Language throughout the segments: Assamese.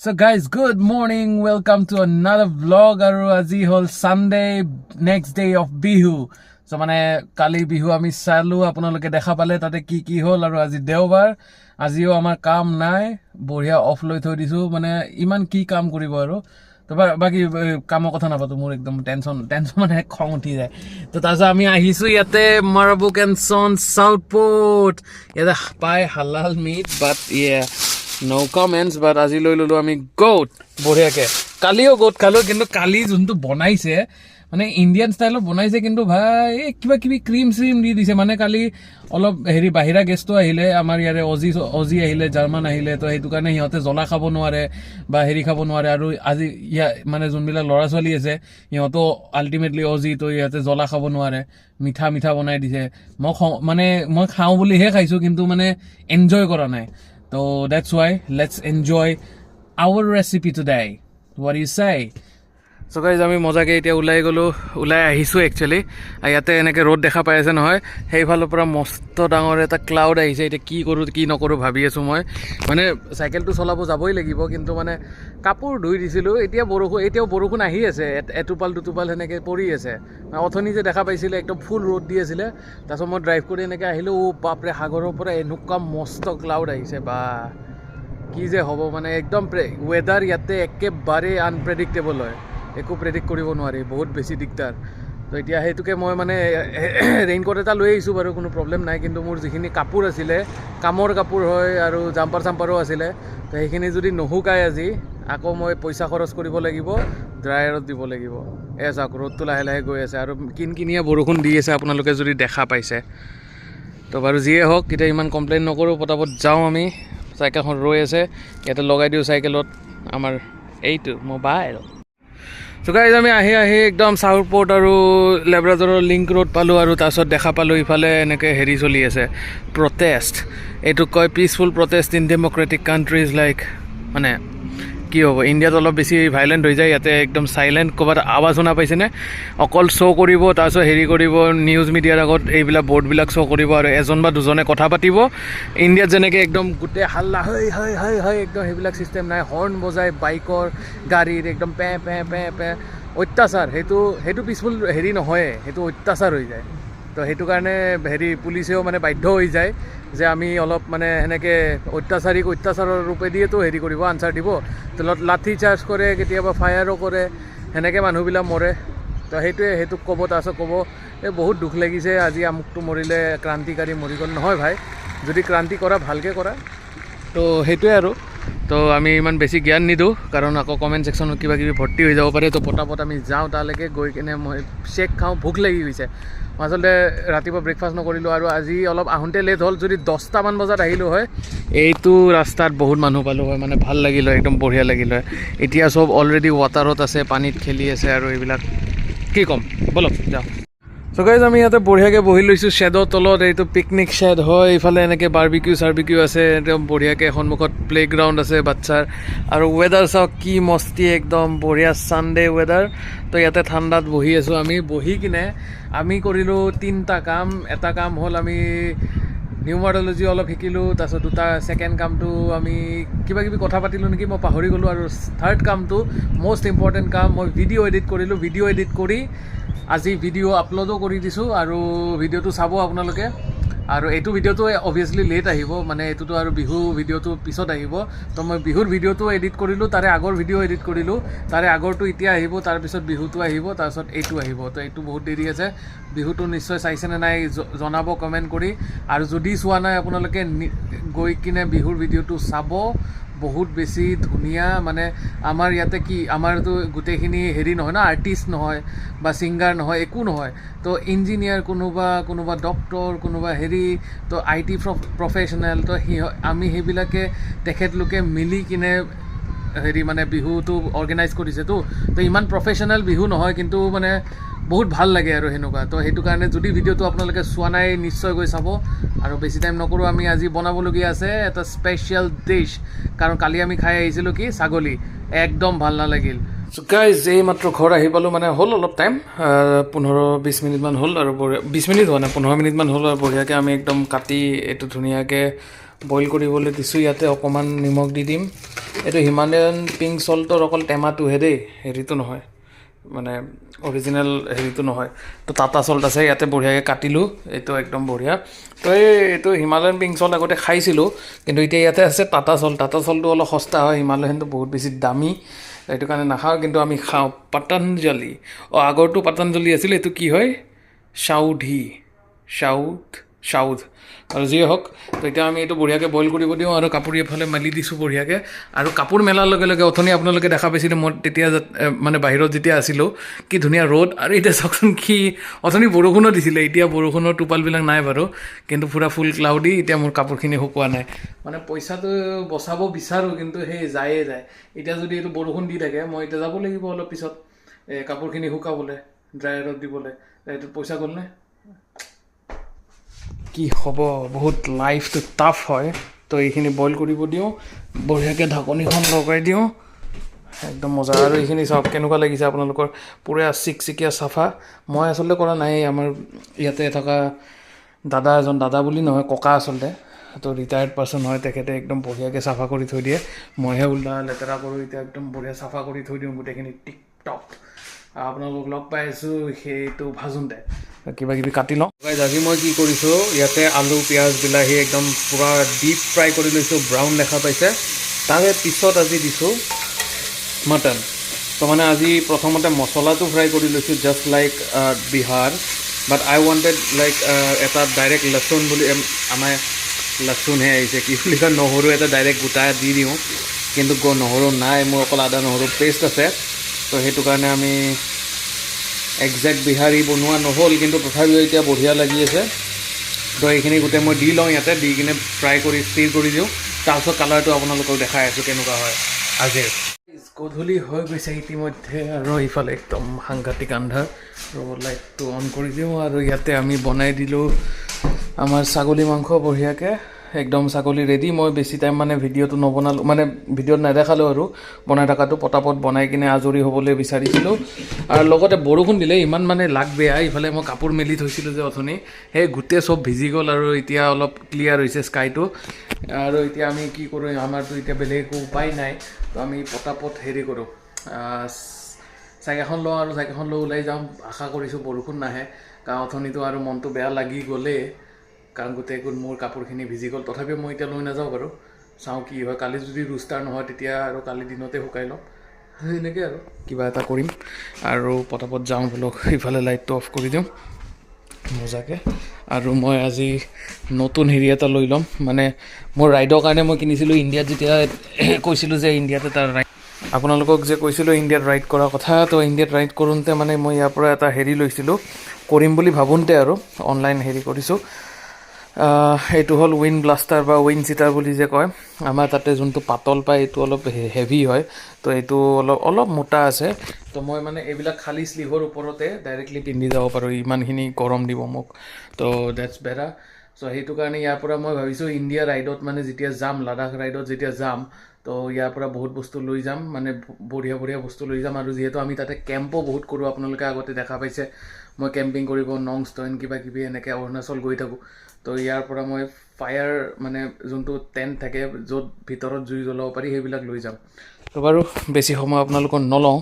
So guys, good morning. Welcome to another vlog. Aru aji hol Sunday, next day of Bihu. So mane kali Bihu ami salu apunaloke dekha pale tate ki hol aru aji deobar. Ajio amar kaam nai, boria off loi thoi disu. Mane iman ki kaam koribo aru. তো বাকি কামৰ কথা নাপাতো মোৰ একদম টেনচন মানে খং উঠি যায় তো তাৰপিছত আমি আহিছো ইয়াতে মাৰাবুক এণ্ড চন চাউথ পৰ্ট ইয়াতে পাই halal meat but no comments but আজি লৈ ললো আমি গোট বঢ়িয়াকে কালিও গোট খালো কিন্তু কালি যোনটো বনাইছে মানে ইণ্ডিয়ান ষ্টাইলত বনাইছে কিন্তু ভাই কিবা কিবি ক্ৰীম দি দিছে মানে কালি অলপ হেৰি বাহিৰা গেষ্টটো আহিলে আমাৰ ইয়াৰে অজি আহিলে জাৰ্মান আহিলে তো সেইটো কাৰণে সিহঁতে জ্বলা খাব নোৱাৰে বা হেৰি খাব নোৱাৰে আৰু আজি মানে যোনবিলাক ল'ৰা ছোৱালী আছে সিহঁতো আল্টিমেটলি অজি তো ইয়াতে জ্বলা খাব নোৱাৰে মিঠা বনাই দিছে মই খাওঁ বুলিহে খাইছো কিন্তু মানে এনজয় কৰা নাই তো that's why let's enjoy our recipe today. What do you say? So guys, আমি মজাকে এতিয়া ওলাই আহিছো একচুয়ালি ইয়াতে এনেকে রোড দেখা পাই আছে নহয় সেইফালৰ পৰা মস্ত ডাঙৰ এটা ক্লাউড আহিছে এতিয়া কি কৰো কি নকৰো ভাবি আছো মই মানে সাইকেলটো চলাব যাবই লাগিব কিন্তু মানে কাপোৰ ধুই দিছিলো এতিয়াও বৰষুণ আহি আছে এটুপাল দুটুপাল এনেকে পৰি আছে অথনি যে দেখা পাইছিলে একদম ফুল ৰ'দ দি আছিলে তাৰপিছত মই ড্ৰাইভ কৰি এনেকে আহিলো ও বাপৰে সাগৰৰ পৰা এনেকুৱা মস্ত ক্লাউড আহিছে বা কি যে হ'ব মানে একদম ওয়েদাৰ ইয়াতে একেবাৰে আনপ্ৰেডিক্টেবল হয় একো প্ৰেডিক্ট কৰিব নোৱাৰি বহুত বেছি দিগদাৰ তো এতিয়া হেতুকে মই মানে ৰেইনকোট এটা লৈ আহিছোঁ বাৰু কোনো প্ৰব্লেম নাই কিন্তু মোৰ যিখিনি কাপোৰ আছিলে কামৰ কাপোৰ হয় আৰু জাম্পাৰো আছিলে তো সেইখিনি যদি নুশুকাই আজি আকৌ মই পইচা খৰচ কৰিব লাগিব ড্ৰায়াৰত দিব লাগিব চাওক ৰ'দটো লাহে লাহে গৈ আছে আৰু কিনকিনীয়া বৰষুণ দি আছে আপোনালোকে যদি দেখা পাইছে তো বাৰু যিয়ে হওক এতিয়া ইমান কমপ্লেইন নকৰোঁ পটাপট যাওঁ আমি চাইকেলখন ৰৈ আছে ইয়াতে লগাই দিওঁ চাইকেলত আমাৰ এইটো মোবাইল তো গাইজ আমি আহি একদম চাউথ পৰ্ট আৰু লেব্ৰাডৰৰ লিংক ৰোড পালোঁ আৰু তাৰপিছত দেখা পালোঁ ইফালে এনেকৈ হেৰি চলি আছে প্ৰটেষ্ট এইটোক কয় peaceful protest in Democratic countries like মানে কি হ'ব ইণ্ডিয়াত অলপ বেছি ভাইলেণ্ট হৈ যায় ইয়াতে একদম চাইলেণ্ট ক'ৰবাত আৱাজ শুনা পাইছেনে অকল শ্ব' কৰিব তাৰপিছত হেৰি কৰিব নিউজ মিডিয়াৰ আগত এইবিলাক বৰ্ডবিলাক শ্ব' কৰিব আৰু এজন বা দুজনে কথা পাতিব ইণ্ডিয়াত যেনেকৈ একদম গোটেই হাল্লা হয় একদম সেইবিলাক চিষ্টেম নাই হৰ্ণ বজাই বাইকৰ গাড়ীৰ একদম পে অত্যাচাৰ সেইটো পিচফুল হেৰি নহয় সেইটো অত্যাচাৰ হৈ যায় তো সেইটো কাৰণে হেৰি পুলিচেও মানে বাধ্য হৈ যায় যে আমি অলপ মানে সেনেকৈ অত্যাচাৰৰ ৰূপেদিয়েতো হেৰি কৰিব আনচাৰ দিব তো লাঠি চাৰ্জ কৰে কেতিয়াবা ফায়াৰো কৰে সেনেকৈ মানুহবিলাক মৰে তো সেইটোক ক'ব তাৰপিছত ক'ব এই বহুত দুখ লাগিছে আজি আমুকটো মৰিলে ক্ৰান্তিকাৰী মৰি গ'ল নহয় ভাই যদি ক্ৰান্তি কৰা ভালকৈ কৰা তো সেইটোৱে আৰু তো আমি ইমান বেছি জ্ঞান নিদিওঁ কাৰণ আকৌ কমেণ্ট ছেকশ্যনত কিবা কিবি ভৰ্তি হৈ যাব পাৰে তো পটাপট আমি যাওঁ তালৈকে গৈ কিনে মই চেক খাওঁ ভোক লাগি গৈছে মই আচলতে ৰাতিপুৱা ব্ৰেকফাষ্ট নকৰিলোঁ আৰু আজি অলপ আহোঁতে লেট হ'ল যদি 10টামান বজাত আহিলোঁ হয় এইটো ৰাস্তাত বহুত মানুহ পালোঁ হয় মানে ভাল লাগিল হয় একদম বঢ়িয়া লাগিল হয় এতিয়া চব অলৰেডি ৱাটাৰত আছে পানীত খেলি আছে আৰু এইবিলাক কি ক'ম বলক যাওঁ চ' গাইজ আমি ইয়াতে বঢ়িয়াকৈ বহি লৈছোঁ শ্বেডৰ তলত এইটো পিকনিক শ্বেড হয় ইফালে এনেকৈ বাৰ্বিকিউ আছে একদম বঢ়িয়াকৈ সন্মুখত প্লেগ্ৰাউণ্ড আছে বাচ্চাৰ আৰু ৱেডাৰ চাওক কি মস্তি একদম বঢ়িয়া ছানডে ৱেডাৰ তো ইয়াতে ঠাণ্ডাত বহি আছোঁ আমি বহি কিনে আমি কৰিলোঁ 3টা কাম এটা কাম হ'ল আমি নিউমাৰলজি অলপ শিকিলোঁ তাৰপিছত ছেকেণ্ড কামটো আমি কিবা কিবি কথা পাতিলোঁ নেকি মই পাহৰি গ'লোঁ আৰু থাৰ্ড কামটো মষ্ট ইম্পৰ্টেণ্ট কাম মই ভিডিঅ' এডিট কৰিলোঁ ভিডিঅ' এডিট কৰি আজি ভিডিঅ' আপলোডো কৰি দিছোঁ আৰু ভিডিঅ'টো চাব আপোনালোকে আৰু এইটো ভিডিঅ'টো অভিয়াছলি লেট আহিব মানে এইটোতো আৰু বিহু ভিডিঅ'টো পিছত আহিব তো মই বিহুৰ ভিডিঅ'টো এডিট কৰিলোঁ তাৰে আগৰ ভিডিঅ' এডিট কৰিলোঁ তাৰে আগৰটো এতিয়া আহিব তাৰপিছত বিহুটো আহিব তাৰপিছত এইটো আহিব তো এইটো বহুত দেৰি আছে বিহুটো নিশ্চয় চাইছেনে নাই জনাব কমেণ্ট কৰি আৰু যদি চোৱা নাই আপোনালোকে গৈ কিনে বিহুৰ ভিডিঅ'টো চাব বহুত বেছি ধুনীয়া মানে আমাৰ ইয়াতে কি আমাৰতো গোটেইখিনি হেৰি নহয় ন আৰ্টিষ্ট নহয় বা ছিংগাৰ নহয় একো নহয় তো ইঞ্জিনিয়াৰ কোনোবা ডক্টৰ কোনোবা হেৰি তো IT প্ৰফেশ্যনেল তো আমি সেইবিলাকে তেখেতলোকে মিলি কিনে হেৰি মানে বিহুটো অৰ্গেনাইজ কৰিছেতো তো ইমান প্ৰফেশ্যনেল বিহু নহয় কিন্তু মানে বহুত ভাল লাগে আৰু সেনেকুৱা তো সেইটো কাৰণে যদি ভিডিঅ'টো আপোনালোকে চোৱা নাই নিশ্চয় গৈ চাব আৰু বেছি টাইম নকৰোঁ আমি আজি বনাবলগীয়া আছে এটা স্পেচিয়েল ডিছ কাৰণ কালি আমি খাই আহিছিলোঁ কি ছাগলী একদম ভাল নালাগিল চ' গাইজ এই মাত্ৰ ঘৰ আহি পালোঁ মানে হ'ল অলপ টাইম 15-20 মিনিটমান হ'ল আৰু 20 মিনিট হোৱা নাই 15 মিনিটমান হ'ল আৰু বঢ়িয়াকৈ আমি একদম কাটি এইটো ধুনীয়াকৈ বইল কৰিবলৈ দিছোঁ ইয়াতে অকণমান নিমখ দি দিম এইটো হিমালয়ান পিংক সল্টৰ অকল টেমাটোহে দেই হেৰিটো নহয় মানে অৰিজিনেল হেৰিটো নহয় তো টাটা সল্ট আছে ইয়াতে বঢ়িয়াকৈ কাটিলোঁ এইটো একদম বঢ়িয়া তো এইটো হিমালয়ান পিংক সল্ট আগতে খাইছিলোঁ কিন্তু এতিয়া ইয়াতে আছে টাটা সল্টটো অলপ সস্তা হয় হিমালয়ানটো বহুত বেছি দামী এইটো কাৰণে নাখাওঁ কিন্তু আমি খাওঁ পতঞ্জলি আগৰটো পতঞ্জলি আছিল এইটো কি হয় চাউথ আৰু যিয়ে হওক তো এতিয়া আমি এইটো বঢ়িয়াকৈ বইল কৰিব দিওঁ আৰু কাপোৰ এফালে মেলি দিছোঁ বঢ়িয়াকৈ আৰু কাপোৰ মেলাৰ লগে লগে অথনি আপোনালোকে দেখা পাইছিলোঁ মই তেতিয়া মানে বাহিৰত যেতিয়া আছিলোঁ কি ধুনীয়া ৰ'দ আৰু এতিয়া চাওকচোন কি অথনি বৰষুণো দিছিলে এতিয়া বৰষুণৰ টোপালবিলাক নাই বাৰু কিন্তু পূৰা ফুল ক্লাউডি এতিয়া মোৰ কাপোৰখিনি শুকোৱা নাই মানে পইচাটো বচাব বিচাৰোঁ কিন্তু সেই যায় এতিয়া যদি এইটো বৰষুণ দি থাকে মই এতিয়া যাব লাগিব অলপ পিছত কাপোৰখিনি শুকাবলৈ ড্ৰায়াৰত দিবলৈ এইটো পইচা গ'লনে কি হ'ব বহুত লাইফটো টাফ হয় তো এইখিনি বইল কৰিব দিওঁ বঢ়িয়াকৈ ঢাকনিখন লগাই দিওঁ একদম মজা আৰু এইখিনি চাওক কেনেকুৱা লাগিছে আপোনালোকৰ পূৰা চিকচিকীয়া চাফা মই আচলতে কৰা নাই আমাৰ ইয়াতে থকা দাদা বুলি নহয় ককা আচলতে তো ৰিটায়াৰ্ড পাৰ্চন হয় তেখেতে একদম বঢ়িয়াকৈ চাফা কৰি থৈ দিয়ে মইহে উল্টা লেতেৰা কৰোঁ এতিয়া একদম বঢ়িয়া চাফা কৰি থৈ দিওঁ গোটেইখিনি টিকটক আপোনালোকক লগ পাই আছোঁ সেইটো ভাজোঁতে কিবা কিবি কাটি লওঁ আজি মই কি কৰিছোঁ ইয়াতে আলু পিঁয়াজ বিলাহী একদম পূৰা ডিপ ফ্ৰাই কৰি লৈছোঁ ব্ৰাউন দেখা পাইছে তাৰে পিছত আজি দিছোঁ মটন তো মানে আজি প্ৰথমতে মছলাটো ফ্ৰাই কৰি লৈছোঁ জাষ্ট লাইক বিহাৰ বাট আই ৱান্টেড লাইক এটা ডাইৰেক্ট লচুন বুলি আমাৰ লচুনহে আহিছে কি বুলি কয় নহৰু এটা ডাইৰেক্ট গোটাই দি দিওঁ কিন্তু নহৰু নাই মোৰ অকল আদা নহৰু পেষ্ট আছে তো সেইটো কাৰণে আমি একজেক্ট বিহাৰী বনোৱা নহ'ল কিন্তু তথাপিও এতিয়া বঢ়িয়া লাগি আছে তো এইখিনি গোটেই মই দি লওঁ ইয়াতে দি কিনে ফ্ৰাই কৰি ষ্টিৰ কৰি দিওঁ তাৰপিছত কালাৰটো আপোনালোকক দেখাই আছোঁ কেনেকুৱা হয় আজি গধূলি হৈ গৈছে ইতিমধ্যে আৰু ইফালে একদম সাংঘাতিক আন্ধাৰ আৰু লাইটটো অন কৰি দিওঁ আৰু ইয়াতে আমি বনাই দিলোঁ আমাৰ ছাগলী মাংস বঢ়িয়াকৈ একদম ছাগলী ৰেডি মই বেছি টাইম মানে ভিডিঅ'টো নবনালোঁ মানে ভিডিঅ'ত নেদেখালোঁ আৰু বনাই থকাটো পটাপট বনাই কিনে আজৰি হ'বলৈ বিচাৰিছিলোঁ আৰু লগতে বৰষুণ দিলে ইমান মানে লাগ বেয়া ইফালে মই কাপোৰ মেলি থৈছিলোঁ যে অথনি সেই গোটেই চব ভিজি গ'ল আৰু এতিয়া অলপ ক্লিয়াৰ হৈছে স্কাইটো আৰু এতিয়া আমি কি কৰোঁ আমাৰতো এতিয়া বেলেগ একো উপায় নাই তো আমি পটাপট হেৰি কৰোঁ চাইকেলখন লওঁ আৰু চাইকেলখন লৈ ওলাই যাওঁ আশা কৰিছোঁ বৰষুণ নাহে কাৰণ অথনিটো আৰু মনটো বেয়া লাগি গ'লেই কাৰণ গোটেই মোৰ কাপোৰখিনি ভিজি গ'ল তথাপিও মই এতিয়া লৈ নাযাওঁ বাৰু চাওঁ কি হয় কালি যদি ৰুষ্টাৰ নহয় তেতিয়া আৰু কালি দিনতে শুকাই ল'ম সেনেকৈ আৰু কিবা এটা কৰিম আৰু পটাপট যাওঁ বোলো ইফালে লাইটটো অফ কৰি দিওঁ মজাকৈ আৰু মই আজি নতুন হেৰি এটা লৈ ল'ম মানে মোৰ ৰাইডৰ কাৰণে মই কিনিছিলোঁ ইণ্ডিয়াত যেতিয়া কৈছিলোঁ যে ইণ্ডিয়াত এটা ৰাইড আপোনালোকক যে কৈছিলোঁ ইণ্ডিয়াত ৰাইড কৰাৰ কথা তো ইণ্ডিয়াত ৰাইড কৰোঁতে মানে মই ইয়াৰ পৰা এটা হেৰি লৈছিলোঁ কৰিম বুলি ভাবোঁতে আৰু অনলাইন হেৰি কৰিছোঁ এইটো হ'ল উইন ব্লাষ্টাৰ বা উইন চিটাৰ বুলি যে কয় আমাৰ তাতে যোনটো পাতল পায় এইটো অলপ হেভি হয় তো এইটো অলপ মোটা আছে তো মই মানে এইবিলাক খালী শ্লিভৰ ওপৰতে ডাইৰেক্টলি পিন্ধি যাব পাৰোঁ ইমানখিনি গৰম দিব মোক তো ডেটছ বেৰা চ' সেইটো কাৰণে ইয়াৰ পৰা মই ভাবিছোঁ ইণ্ডিয়া ৰাইডত মানে যেতিয়া যাম লাডাখ ৰাইডত যেতিয়া যাম তো ইয়াৰ পৰা বহুত বস্তু লৈ যাম মানে বঢ়িয়া বস্তু লৈ যাম আৰু যিহেতু আমি তাতে কেম্পো বহুত কৰোঁ আপোনালোকে আগতে দেখা পাইছে মই কেম্পিং কৰিব নংষ্টন কিবা কিবি এনেকৈ অৰুণাচল গৈ থাকোঁ তো ইয়াৰ পৰা মই ফায়াৰ মানে যোনটো টেণ্ট থাকে য'ত ভিতৰত জুই জ্বলাব পাৰি সেইবিলাক লৈ যাম তো বাৰু বেছি সময় আপোনালোকৰ নলওঁ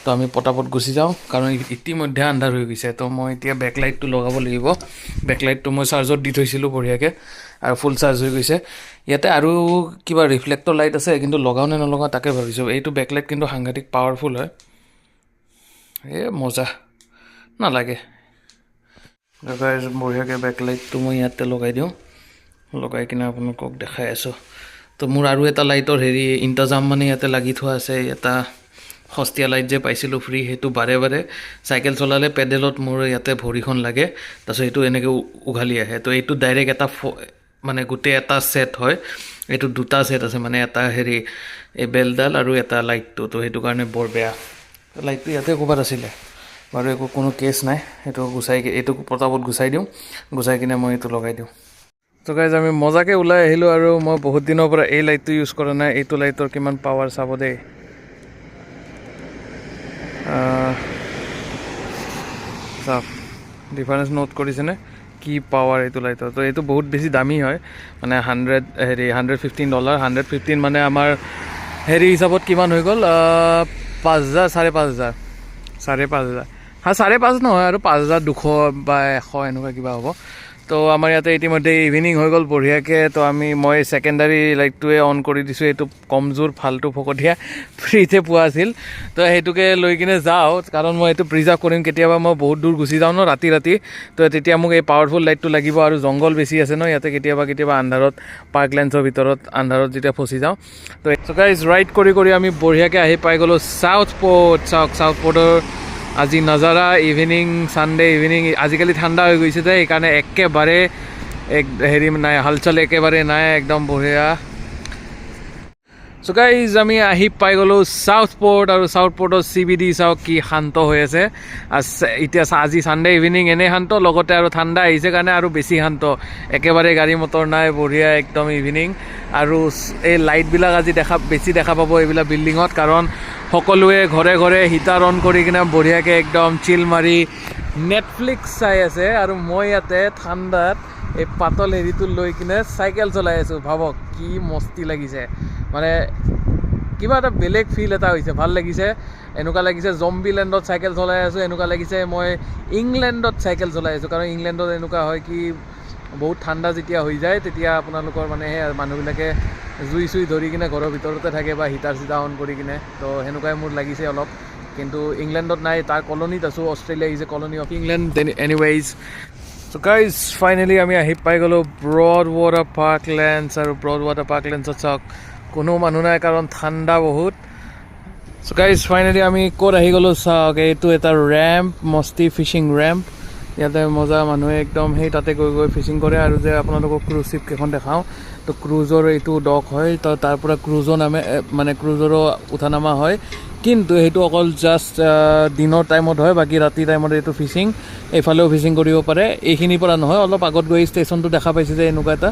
তো আমি পটাপট গুচি যাওঁ কাৰণ ইতিমধ্যে আন্ধাৰ হৈ গৈছে তো মই এতিয়া বেকলাইটটো লগাব লাগিব বেকলাইটটো মই চাৰ্জত দি থৈছিলোঁ বঢ়িয়াকৈ আৰু ফুল চাৰ্জ হৈ গৈছে ইয়াতে আৰু কিবা ৰিফ্লেক্টৰ লাইট আছে কিন্তু লগাওঁ নে নলগাওঁ তাকে ভাবিছোঁ এইটো বেকলাইট কিন্তু সাংঘাতিক পাৱাৰফুল হয় মজা নালাগে বঢ়িয়াকৈ বেকলাইটটো মই ইয়াতে লগাই দিওঁ লগাই কিনে আপোনালোকক দেখাই আছোঁ তো মোৰ আৰু এটা লাইটৰ হেৰি ইণ্টাজাম মানে ইয়াতে লাগি থোৱা আছে এটা সস্তীয়া লাইট যে পাইছিলোঁ ফ্ৰী সেইটো বাৰে চাইকেল চলালে পেডেলত মোৰ ইয়াতে ভৰিখন লাগে তাৰপিছত সেইটো এনেকৈ উঘালি আহে তো এইটো ডাইৰেক্ট এটা মানে গোটেই এটা ছেট হয় এইটো দুটা ছেট আছে মানে এটা হেৰি এই বেলডাল আৰু এটা লাইটটো তো সেইটো কাৰণে বৰ বেয়া লাইটটো ইয়াতে ক'ৰবাত আছিলে বাৰু একো কোনো কেছ নাই এইটো পটাপট গুচাই দিওঁ গুচাই কিনে মই এইটো লগাই দিওঁ তো গাইজ আমি মজাকৈ ওলাই আহিলোঁ আৰু মই বহুত দিনৰ পৰা এই লাইটটো ইউজ কৰা নাই এইটো লাইটৰ কিমান পাৱাৰ চাব দেই চাওক ডিফাৰেঞ্চ নোট কৰিছেনে কি পাৱাৰ এইটো লাইটৰ। তো এইটো বহুত বেছি দামী হয়, মানে $115 115 মানে আমাৰ হেৰি হিচাপত কিমান হৈ গ'ল 5,000 5,500 5,500 5,500 নহয় আৰু 5,200 বা 100 এনেকুৱা কিবা হ'ব। তো আমাৰ ইয়াতে ইতিমধ্যে ইভিনিং হৈ গ'ল বঢ়িয়াকৈ। তো মই ছেকেণ্ডাৰী লাইটটোৱে অন কৰি দিছোঁ, এইটো কমজোৰ ফাল্টু ফকটীয়া ফ্ৰীতে পোৱা আছিল। তো সেইটোকে লৈ কিনে যাওঁ, কাৰণ মই এইটো প্ৰিজাৰ্ভ কৰিম। কেতিয়াবা মই বহুত দূৰ গুচি যাওঁ ন ৰাতি তো তেতিয়া মোক এই পাৱাৰফুল লাইটটো লাগিব, আৰু জংঘল বেছি আছে ন ইয়াতে, কেতিয়াবা আন্ধাৰত পাৰ্কলেণ্ডছৰ ভিতৰত আন্ধাৰত যেতিয়া ফচি যাওঁ। তো গাইজ ৰাইড কৰি আমি বঢ়িয়াকৈ আহি পাই গ'লোঁ চাউথ পৰ্ট। চাউথ পৰ্টৰ আজি নজাৰা ইভিনিং, ছানডে ইভিনিং। আজিকালি ঠাণ্ডা হৈ গৈছে যে সেইকাৰণে একেবাৰে হেৰি নাই, হালচাল একেবাৰে নাই, একদম বঢ়িয়া। চ' গাইজ আমি আহি পাই গ'লোঁ চাউথ পৰ্ট, আৰু চাউথ পৰ্টৰ CBD চাওক কি শান্ত হৈ আছে। এতিয়া আজি ছানডে ইভিনিং এনেই শান্ত, লগতে আৰু ঠাণ্ডা আহিছে কাৰণে আৰু বেছি শান্ত, একেবাৰে গাড়ী মটৰ নাই, বঢ়িয়া একদম ইভিনিং। আৰু এই লাইটবিলাক আজি বেছি দেখা পাব এইবিলাক বিল্ডিঙত, কাৰণ সকলোৱে ঘৰে ঘৰে হিটাৰ অন কৰি কিনে বঢ়িয়াকৈ একদম চিল মাৰি নেটফ্লিক্স চাই আছে। আৰু মই ইয়াতে ঠাণ্ডাত এই পাতল হেৰিটো লৈ কিনে চাইকেল চলাই আছোঁ। ভাবক কি মস্তি লাগিছে, মানে কিবা এটা বেলেগ ফিল এটা হৈছে, ভাল লাগিছে। এনেকুৱা লাগিছে জম্বিলেণ্ডত চাইকেল চলাই আছোঁ, এনেকুৱা লাগিছে মই ইংলেণ্ডত চাইকেল চলাই আছোঁ। কাৰণ ইংলেণ্ডত এনেকুৱা হয় কি, বহুত ঠাণ্ডা যেতিয়া হৈ যায় তেতিয়া আপোনালোকৰ মানে সেই মানুহবিলাকে জুই চুই ধৰি কিনে ঘৰৰ ভিতৰতে থাকে বা হিটাৰ চিটাৰ অন কৰি কিনে। তো সেনেকুৱাই মোৰ লাগিছে অলপ, কিন্তু ইংলেণ্ডত নাই, তাৰ কলনীত আছোঁ। Australia is a colony of England. Anyways, so' guys finally আমি আহি পাই গ'লোঁ ব্ৰড ৱাটাৰ পাৰ্কলেণ্ডছ। আৰু ব্ৰড ৱাটাৰ পাৰ্কলেণ্ডছত চাওক কোনো মানুহ নাই, কাৰণ ঠাণ্ডা বহুত। চ' গাইজ ফাইনেলি আমি ক'ত আহি গ'লোঁ চাওক, এইটো এটা ৰেম্প, মস্তি ফিচিং ৰেম্প। ইয়াতে মজা মানুহে একদম সেই তাতে গৈ ফিচিং কৰে। আৰু যে আপোনালোকক ক্ৰুজ শ্বিপ কেইখন দেখাওঁ, তো ক্ৰুজৰ এইটো ডক হয়, তো তাৰ পৰা ক্ৰুজৰ মানে ক্ৰুজৰো উঠা নামা হয়, কিন্তু সেইটো অকল জাষ্ট দিনৰ টাইমত হয়, বাকী ৰাতি টাইমত এইটো ফিচিং এইফালেও ফিচিং কৰিব পাৰে। এইখিনিৰ পৰা নহয়, অলপ আগত গৈ ষ্টেচনটো দেখা পাইছে যে এনেকুৱা এটা,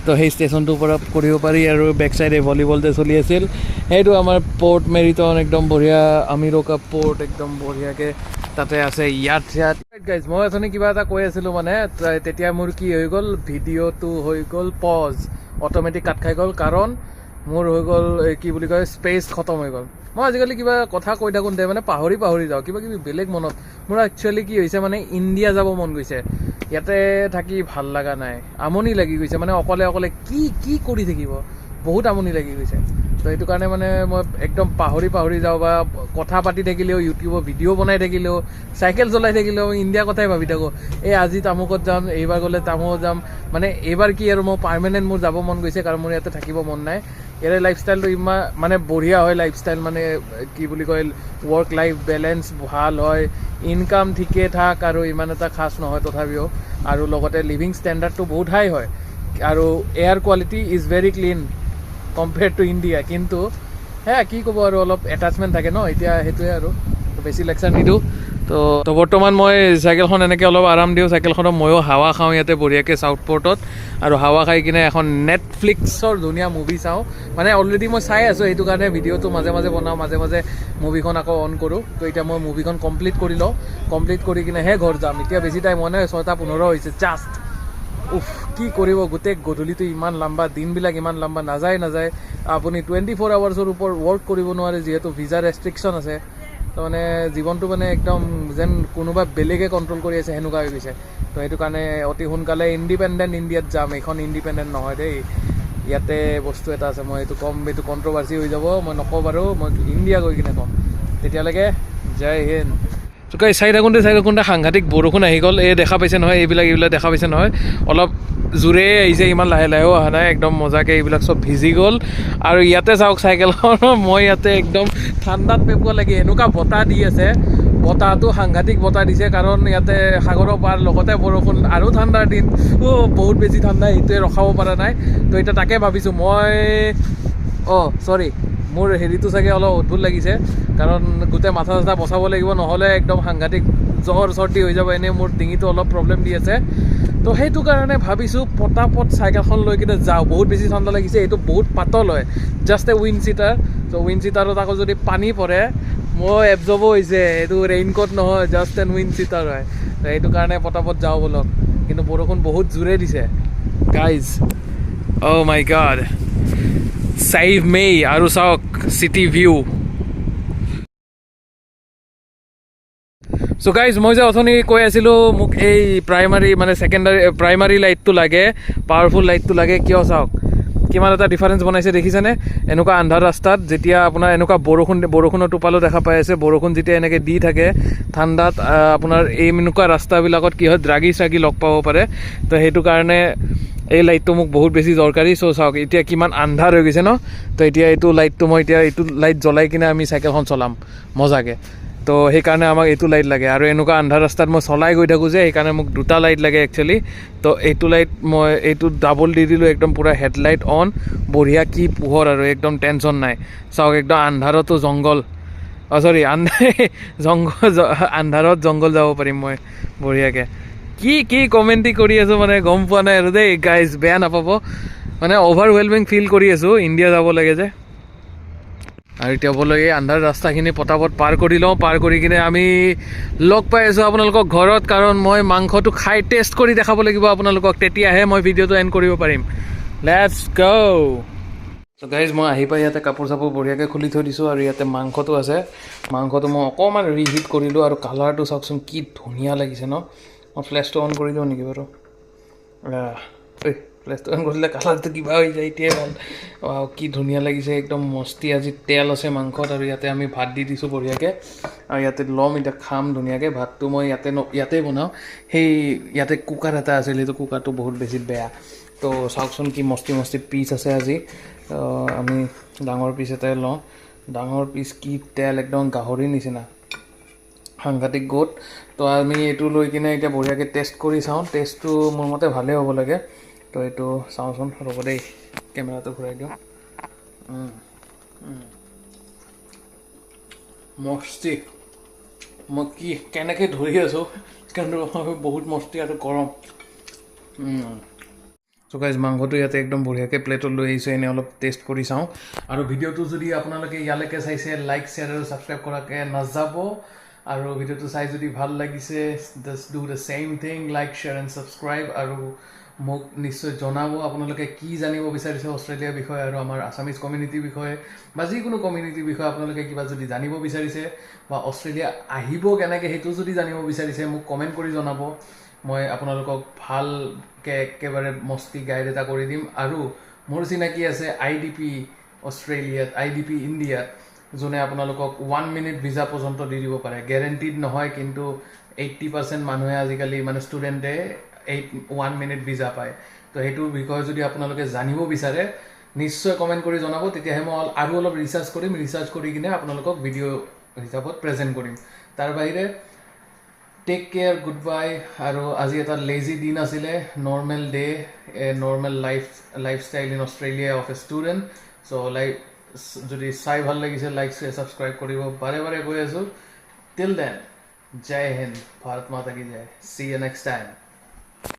তো সেই ষ্টেচনটোৰ পৰা কৰিব পাৰি। আৰু বেক চাইডে ভলীবল যে চলি আছিল, সেইটো আমাৰ পৰ্ট মেৰিটন, একদম বঢ়িয়া আমিৰোকা পৰ্ট, একদম বঢ়িয়াকৈ তাতে আছে ইয়াত। গাইজ মই অথনি কিবা এটা কৈ আছিলোঁ, মানে তেতিয়া মোৰ কি হৈ গ'ল, ভিডিঅ'টো হৈ গ'ল পজ, অট'মেটিক কাট খাই গ'ল, কাৰণ মোৰ হৈ গ'ল কি বুলি কয়, স্পেচ খতম হৈ গ'ল। মই আজিকালি কিবা কথা কৈ থাকোঁতে মানে পাহৰি যাওঁ, কিবা কিবি বেলেগ মনত। মোৰ একচুৱেলি কি হৈছে, মানে ইণ্ডিয়া যাব মন গৈছে। ইয়াতে থাকি ভাল লগা নাই, আমনি লাগি গৈছে, মানে অকলে কি কৰি থাকিব, বহুত আমনি লাগি গৈছে। তো সেইটো কাৰণে মানে মই একদম পাহৰি যাওঁ, বা কথা পাতি থাকিলেও, ইউটিউবত ভিডিঅ' বনাই থাকিলেও, চাইকেল চলাই থাকিলেও ইণ্ডিয়াৰ কথাই ভাবি থাকোঁ। আজি তামুকত যাম, এইবাৰ গ'লে তামুকত যাম, মানে এইবাৰ কি আৰু মই পাৰ্মানেণ্ট মোৰ যাব মন গৈছে, কাৰণ মোৰ ইয়াতে থাকিব মন নাই। ইয়াৰে লাইফষ্টাইলটো ইমান মানে বঢ়িয়া হয়, লাইফষ্টাইল মানে কি বুলি কয়, ৱৰ্ক লাইফ বেলেঞ্চ ভাল হয়, ইনকাম ঠিকে থাক, আৰু ইমান এটা খাচ নহয় তথাপিও, আৰু লগতে লিভিং ষ্টেণ্ডাৰ্ডটো বহুত হাই হয়, আৰু air quality is very clean compared to India. কিন্তু সেয়া কি ক'ব, আৰু অলপ এটাচমেণ্ট থাকে ন, এতিয়া সেইটোৱে আৰু বেছি লেকচাৰ নিদিওঁ। তো বৰ্তমান মই চাইকেলখন এনেকৈ অলপ আৰাম দিওঁ, চাইকেলখনত ময়ো হাৱা খাওঁ ইয়াতে বঢ়িয়াকৈ চাউথ পৰ্টত, আৰু হাৱা খাই কিনে এখন নেটফ্লিক্সৰ ধুনীয়া মুভি চাওঁ। মানে অলৰেডি মই চাই আছোঁ, সেইটো কাৰণে ভিডিঅ'টো মাজে মাজে বনাওঁ, মাজে মাজে মুভিখন আকৌ অন কৰোঁ। তো এতিয়া মই মুভিখন কমপ্লিট কৰি লওঁ, কমপ্লিট কৰি কিনেহে ঘৰ যাম। এতিয়া বেছি টাইম হোৱা নাই, 6:15 হৈছে জাষ্ট। কি কৰিব, গোটেই গধূলিটো ইমান লাম্বা, দিনবিলাক ইমান লাম্বা, নাযায়। আপুনি 24 আৱাৰ্ছৰ ওপৰত ৱৰ্ক কৰিব নোৱাৰে, যিহেতু ভিজা ৰেষ্ট্ৰিকশ্যন আছে। তো মানে জীৱনটো মানে একদম যেন কোনোবা বেলেগে কণ্ট্ৰল কৰি আছে সেনেকুৱা হৈ গৈছে। তো সেইটো কাৰণে অতি সোনকালে ইণ্ডিপেণ্ডেণ্ট ইণ্ডিয়াত যাম। এইখন ইণ্ডিপেণ্ডেণ্ট নহয় দেই, ইয়াতে বস্তু এটা আছে, মই এইটো ক'ম, এইটো কণ্ট্ৰভাৰ্চি হৈ যাব, মই নকওঁ বাৰু, মই ইণ্ডিয়া গৈ কিনে ক'ম। তেতিয়ালৈকে জয় হিন্দ। তো চাই থাকোঁতে সাংঘাতিক বৰষুণ আহি গ'ল। দেখা পাইছে নহয়, এইবিলাক দেখা পাইছে নহয়, অলপ জোৰে আহিছে, ইমান লাহেও অহা নাই, একদম মজাকৈ এইবিলাক চব ভিজি গ'ল। আৰু ইয়াতে চাওক চাইকেলখন, মই ইয়াতে একদম ঠাণ্ডাত পেপুৱা লাগি, এনেকুৱা বতাহ দি আছে, বতাহটো সাংঘাতিক বতাহ দিছে, কাৰণ ইয়াতে সাগৰৰ পাৰ, লগতে বৰষুণ, আৰু ঠাণ্ডাৰ দিন, বহুত বেছি ঠাণ্ডা, সেইটোৱে ৰখাব পৰা নাই। তো এতিয়া তাকে ভাবিছোঁ মই, চৰি, মোৰ হেৰিটো চাগে অলপ অদ্ভুত লাগিছে, কাৰণ গোটেই মাথা চাথা বচাব লাগিব, নহ'লে একদম সাংঘাতিক জ্বৰ চৰ্দি হৈ যাব। এনেই মোৰ ডিঙিটো অলপ প্ৰব্লেম দি আছে, তো সেইটো কাৰণে ভাবিছোঁ পটাপট চাইকেলখন লৈ কিনে যাওঁ। বহুত বেছি ঠাণ্ডা লাগিছে, এইটো বহুত পাতল হয়, জাষ্ট এ উইণ্ড চিটাৰ। তো উইণ্ড চিটাৰত আকৌ যদি পানী পৰে, মই এবজৰ্বো হৈছে, এইটো ৰেইনকোট নহয়, জাষ্ট এন উইণ্ড চিটাৰ হয়। তো সেইটো কাৰণে পটাপট যাওঁ বলক। কিন্তু বৰষুণ বহুত জোৰে দিছে গাইজ অ' মাই গড ছেভ মি আৰু চাওক চিটি ভিউ চ' গাইজ মই যে অথনি কৈ আছিলোঁ মোক এই প্ৰাইমাৰী মানে প্ৰাইমাৰী লাইটটো লাগে পাৱাৰফুল লাইটটো লাগে কিয় চাওক কিমান এটা ডিফাৰেঞ্চ বনাইছে দেখিছেনে এনেকুৱা আন্ধাৰ ৰাস্তাত যেতিয়া আপোনাৰ এনেকুৱা বৰষুণৰ টোপালো দেখা পাই আছে বৰষুণ যেতিয়া এনেকৈ দি থাকে ঠাণ্ডাত আপোনাৰ এই এনেকুৱা ৰাস্তাবিলাকত কি হয় ড্ৰাগি লগ পাব পাৰে তো সেইটো কাৰণে এই লাইটটো মোক বহুত বেছি দৰকাৰী চ' চাওক এতিয়া কিমান আন্ধাৰ হৈ গৈছে ন তো এতিয়া এইটো লাইট জ্বলাই কিনে আমি চাইকেলখন চলাম মজাকৈ তো সেইকাৰণে আমাক এইটো লাইট লাগে আৰু এনেকুৱা আন্ধাৰ ৰাস্তাত মই চলাই গৈ থাকোঁ যে সেইকাৰণে মোক দুটা লাইট লাগে একচুৱেলি তো এইটো লাইট মই এইটো ডাবল দি দিলোঁ একদম পূৰা হেডলাইট অন বঢ়িয়া কি পোহৰ আৰু একদম টেনশ্যন নাই চাওক একদম আন্ধাৰতো জংঘল চৰি আন্ধাৰত জংঘল যাব পাৰিম মই বঢ়িয়াকৈ কি কমেণ্ট্ৰি কৰি আছোঁ মানে গম পোৱা নাই আৰু দেই গাইজ বেয়া নাপাব মানে অভাৰৱেলমিং ফিল কৰি আছোঁ ইণ্ডিয়া যাব লাগে যে আৰু এতিয়া বোলে এই আন্ধাৰ ৰাস্তাখিনি পটাপট পাৰ কৰি লওঁ পাৰ কৰি কিনে আমি লগ পাই আছোঁ আপোনালোকক ঘৰত কাৰণ মই মাংসটো খাই টেষ্ট কৰি দেখাব লাগিব আপোনালোকক তেতিয়াহে মই ভিডিঅ'টো এণ্ড কৰিব পাৰিম লেটছ গ' চ' গাইজ মই আহি পাই ইয়াতে কাপোৰ চাপোৰ বঢ়িয়াকৈ খুলি থৈ দিছোঁ আৰু ইয়াতে মাংসটো আছে মাংসটো মই অকণমান ৰিহিট কৰিলোঁ আৰু কালাৰটো চাওকচোন কি ধুনীয়া লাগিছে ন মই ফ্লেছটো অন কৰি দিওঁ নেকি বাৰু ফ্লেছটো অন কৰিলে কালাৰটো কিবা হৈ যায় এতিয়াই ভাল কি ধুনীয়া লাগিছে একদম মস্তি আজি তেল আছে মাংসত আৰু ইয়াতে আমি ভাত দি দিছোঁ বঢ়িয়াকৈ আৰু ইয়াতে ল'ম এতিয়া খাম ধুনীয়াকৈ ভাতটো মই ইয়াতে বনাওঁ সেই ইয়াতে কুকাৰ এটা আছিল সেইটো কুকাৰটো বহুত বেছি বেয়া তো চাওকচোন কি মস্তি পিচ আছে আজি আমি ডাঙৰ পিচ এটাই লওঁ ডাঙৰ পিচ কি তেল একদম গাহৰিৰ নিচিনা সাংঘাতিক গোট তো আমি এইটো লৈ কিনে এতিয়া বঢ়িয়াকৈ টেষ্ট কৰি চাওঁ টেষ্টটো মোৰ মতে ভালেই হ'ব লাগে তো এইটো চাওঁচোন ৰ'ব দেই কেমেৰাটো ঘূৰাই দিওঁ মস্তি মই কি কেনেকৈ ধৰি আছোঁ কিন্তু বহুত মস্তি আৰু গৰম চ' গাইজ মাংসটো ইয়াতে একদম বঢ়িয়াকৈ প্লেটত লৈ আহিছোঁ এনেই অলপ টেষ্ট কৰি চাওঁ আৰু ভিডিঅ'টো যদি আপোনালোকে ইয়ালৈকে চাইছে লাইক শ্বেয়াৰ আৰু ছাবস্ক্ৰাইব কৰাকৈ নাযাব আৰু ভিডিঅ'টো চাই যদি ভাল লাগিছে just do the same thing like share and subscribe আৰু মোক নিশ্চয় জনাব আপোনালোকে কি জানিব বিচাৰিছে অষ্ট্ৰেলিয়াৰ বিষয়ে আৰু আমাৰ আছামিজ কমিউনিটিৰ বিষয়ে বা যিকোনো কমিউনিটিৰ বিষয়ে আপোনালোকে কিবা যদি জানিব বিচাৰিছে বা অষ্ট্ৰেলিয়া আহিব কেনেকৈ সেইটো যদি জানিব বিচাৰিছে মোক কমেণ্ট কৰি জনাব মই আপোনালোকক ভালকৈ একেবাৰে মস্তি গাইড এটা কৰি দিম আৰু মোৰ চিনাকি আছে IDP অষ্ট্ৰেলিয়াত IDP ইণ্ডিয়াত যোনে আপোনালোকক 1 মিনিট ভিজা পৰ্যন্ত দি দিব পাৰে গেৰেণ্টিড নহয় কিন্তু 80% মানুহে আজিকালি মানে ষ্টুডেণ্টে 1 মিনিট ভিজা পায় তো সেইটোৰ বিষয়ে যদি আপোনালোকে জানিব বিচাৰে নিশ্চয় কমেণ্ট কৰি জনাব তেতিয়াহে মই আৰু অলপ ৰিচাৰ্চ কৰি কিনে আপোনালোকক ভিডিঅ' হিচাপত প্ৰেজেণ্ট কৰিম তাৰ বাহিৰে টেক কেয়াৰ গুড বাই আৰু আজি এটা লেজি দিন আছিলে normal day normal lifestyle in Australia of a student so' যদি চাই ভাল লাগিছে লাইক শ্বেয়াৰ ছাবস্ক্ৰাইব কৰিব বাৰে কৈ আছোঁ টিল দেন জয় হিন্দ ভাৰত মাতা কি জয় চি ইউ নেক্সট টাইম